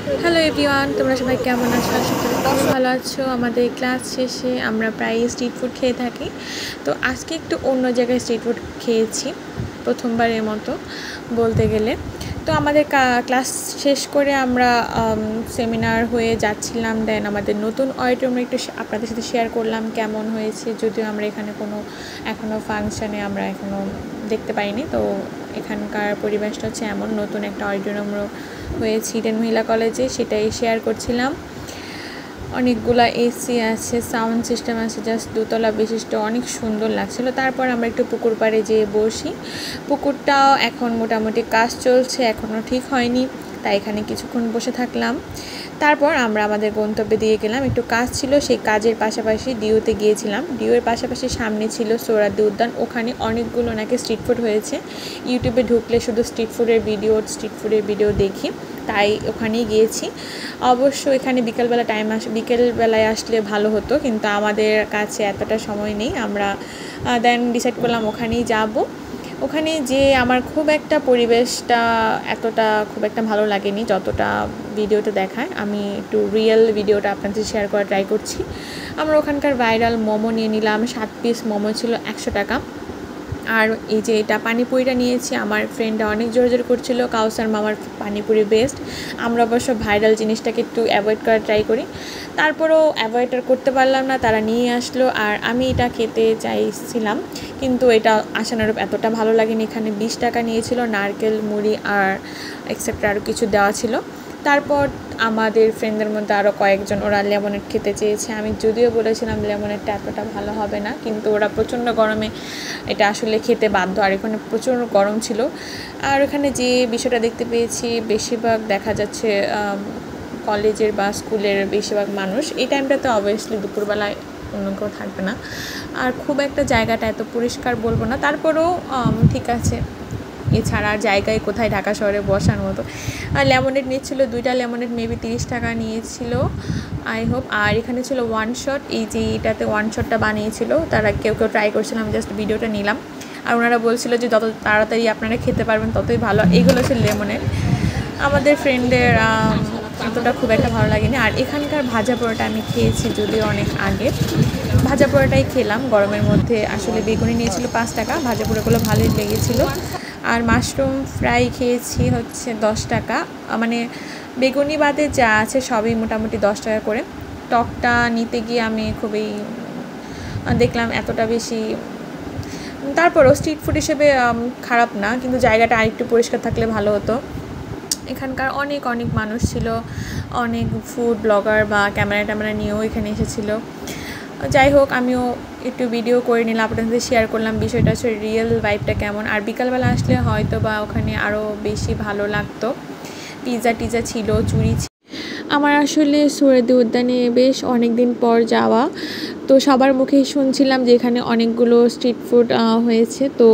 Hello everyone, তোমরা সবাই কেমন আছো? আশা করি খুব ভালো আছো। আমাদের ক্লাস শেষে আমরা প্রায় স্ট্রিট ফুড খেয়ে থাকি। তো আজকে একটু অন্য জায়গায় স্ট্রিট ফুড খেয়েছি, প্রথমবারের মতো বলতে গেলে। তো আমাদের ক্লাস শেষ করে আমরা সেমিনার হয়ে যাচ্ছিলাম। দেন আমাদের নতুন অডিটোরিয়াম একটু আপনাদের সাথে শেয়ার করলাম কেমন হয়েছে, যদিও আমরা এখানে এখনও ফাংশানে আমরা এখনও দেখতে পাইনি। তো এখানকার পরিবেশটা হচ্ছে এমন, নতুন একটা অডিটোরিয়াম হয়েছে ইডেন মহিলা কলেজে, সেটাই শেয়ার করছিলাম। অনেকগুলা এসি আছে, সাউন্ড সিস্টেম আছে, জাস্ট 2 তলা বিশিষ্ট, অনেক সুন্দর লাগছিল। তারপর আমরা একটু পুকুর পাড়ে যেয়ে বসি। পুকুরটাও এখন মোটামুটি কাজ চলছে, এখনও ঠিক হয়নি, তাই এখানে কিছুক্ষণ বসে থাকলাম। তারপর আমরা আমাদের গন্তব্যে দিয়ে গেলাম। একটু কাজ ছিল, সেই কাজের পাশাপাশি ডিউতে গিয়েছিলাম। ডিউয়ের পাশাপাশি সামনে ছিল সোহরাওয়ার্দী উদ্যান, ওখানে অনেকগুলো নাকি স্ট্রিট ফুড হয়েছে। ইউটিউবে ঢুকলে শুধু স্ট্রিট ফুডের ভিডিও দেখি, তাই ওখানেই গিয়েছি। অবশ্য এখানে বিকেলবেলায় আসলে ভালো হতো, কিন্তু আমাদের কাছে এতটা সময় নেই। আমরা দেন ডিসাইড করলাম ওখানেই যাব। ওখানে যে আমার পরিবেশটা খুব একটা ভালো লাগেনি, যতটা ভিডিওতে দেখায়। আমি একটু রিয়েল ভিডিওটা আপনাদের শেয়ার করার ট্রাই করছি। আমরা ওখানকার ভাইরাল মোমো নিয়ে নিলাম। 7 পিস মোমো ছিল 100 টাকা। আর এই যে এটা পানিপুরিটা নিয়েছি, আমার ফ্রেন্ডরা অনেক জোর করছিল কাউসার মামার পানিপুরি বেস্ট। আমরা অবশ্য ভাইরাল জিনিসটাকে একটু অ্যাভয়েড করার ট্রাই করি, তারপরেও অ্যাভয়েড করতে পারলাম না, তারা নিয়ে আসলো। আর আমি এটা খেতে চাইছিলাম, কিন্তু এটা আশানুরূপ এতটা ভালো লাগেনি। এখানে 20 টাকা নিয়েছিল, নারকেল, মুড়ি আর এক্সেট্রা আরও কিছু দেওয়া ছিল। তারপর আমাদের ফ্রেন্ডদের মধ্যে আরও কয়েকজন ওরা লেমনেড খেতে চেয়েছে। আমি যদিও বলেছিলাম লেমনেডটা এতটা ভালো হবে না, কিন্তু ওরা প্রচণ্ড গরমে এটা আসলে খেতে বাধ্য। আর এখানে প্রচণ্ড গরম ছিল। আর এখানে যে বিষয়টা দেখতে পেয়েছি, বেশিরভাগ দেখা যাচ্ছে কলেজের বা স্কুলের বেশিরভাগ মানুষ। এই টাইমটাতে অবভিয়াসলি দুপুরবেলায় অন্য কেউ থাকবে না। আর খুব একটা জায়গাটা এত পরিষ্কার বলবো না, তারপরেও ঠিক আছে। এছাড়া জায়গায় কোথায় ঢাকা শহরে বসার মতো। আর লেমনেড নিচ্ছিল, 2টা লেমনেড মেবি 30 টাকা নিয়েছিল আই হোপ। আর এখানে ছিল 1 শট, এই যে এটাতে 1 শটটা বানিয়েছিল, তারা কেউ ট্রাই করছিলাম, জাস্ট ভিডিওটা নিলাম। আর ওনারা বলছিল যে যত তাড়াতাড়ি আপনারা খেতে পারবেন ততই ভালো। এইগুলো হচ্ছে লেমনেড। আমাদের ফ্রেন্ডদের এতটা খুব একটা ভালো লাগেনি। আর এখানকার ভাজা পোড়াটা আমি খেয়েছি, যদিও অনেক আগে। ভাজা পোড়াটাই খেলাম গরমের মধ্যে। আসলে বেগুনি নিয়েছিল 5 টাকা, ভাজা পোড়াগুলো ভালোই লেগেছিলো। আর মাশরুম ফ্রাই খেয়েছি হচ্ছে 10 টাকা, মানে বেগুনি বাদে যা আছে সবই মোটামুটি 10 টাকা করে। টকটা নিতে গিয়ে আমি খুবই দেখলাম এতটা বেশি। তারপরও স্ট্রিট ফুড হিসেবে খারাপ না, কিন্তু জায়গাটা আরেকটু পরিষ্কার থাকলে ভালো হতো। এখানকার অনেক মানুষ ছিল, অনেক ফুড ব্লগার বা ক্যামেরা নিয়েও এখানে এসেছিলো। যাই হোক, আমিও একটু ভিডিও করে নিলাম, আপনাদের শেয়ার করলাম বিষয়টা হচ্ছে রিয়েল ভাইবটা কেমন। আর বিকালবেলা আসলে হয়তো বা ওখানে আরও বেশি ভালো লাগতো। পিৎজা ছিল, চুরি ছিল। আমার আসলে সোহরাওয়ার্দী উদ্যানে বেশ অনেক দিন পর যাওয়া, তো সবার মুখেই শুনছিলাম যে এখানে অনেকগুলো স্ট্রিট ফুড হয়েছে। তো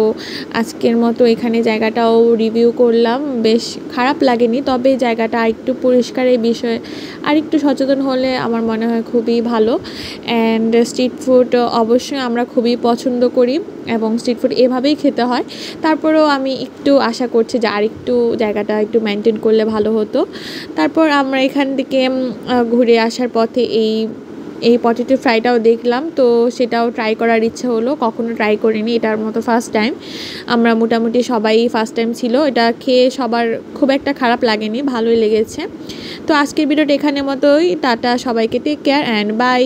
আজকের মতো এখানে জায়গাটাও রিভিউ করলাম, বেশ খারাপ লাগেনি। তবে জায়গাটা আরেকটু পরিষ্কারের বিষয়ে আরেকটু সচেতন হলে আমার মনে হয় খুবই ভালো। অ্যান্ড স্ট্রিট ফুড অবশ্যই আমরা খুবই পছন্দ করি, এবং স্ট্রিট ফুড এভাবেই খেতে হয়। তারপরেও আমি একটু আশা করছি যে আরেকটু জায়গাটা একটু মেনটেন করলে ভালো হতো। তারপর আমরা এখান থেকে ঘুরে আসার পথে এই পটেটো ফ্রাইটাও দেখলাম, তো সেটাও ট্রাই করার ইচ্ছে হলো। কখনো ট্রাই করিনি, এটার মতো ফার্স্ট টাইম। আমরা মোটামুটি সবাই ফার্স্ট টাইম ছিল। এটা খেয়ে সবার খুব একটা খারাপ লাগেনি, ভালোই লেগেছে। তো আজকের ভিডিওটা এখানের মতোই। টাটা সবাইকে, টেক কেয়ার অ্যান্ড বাই।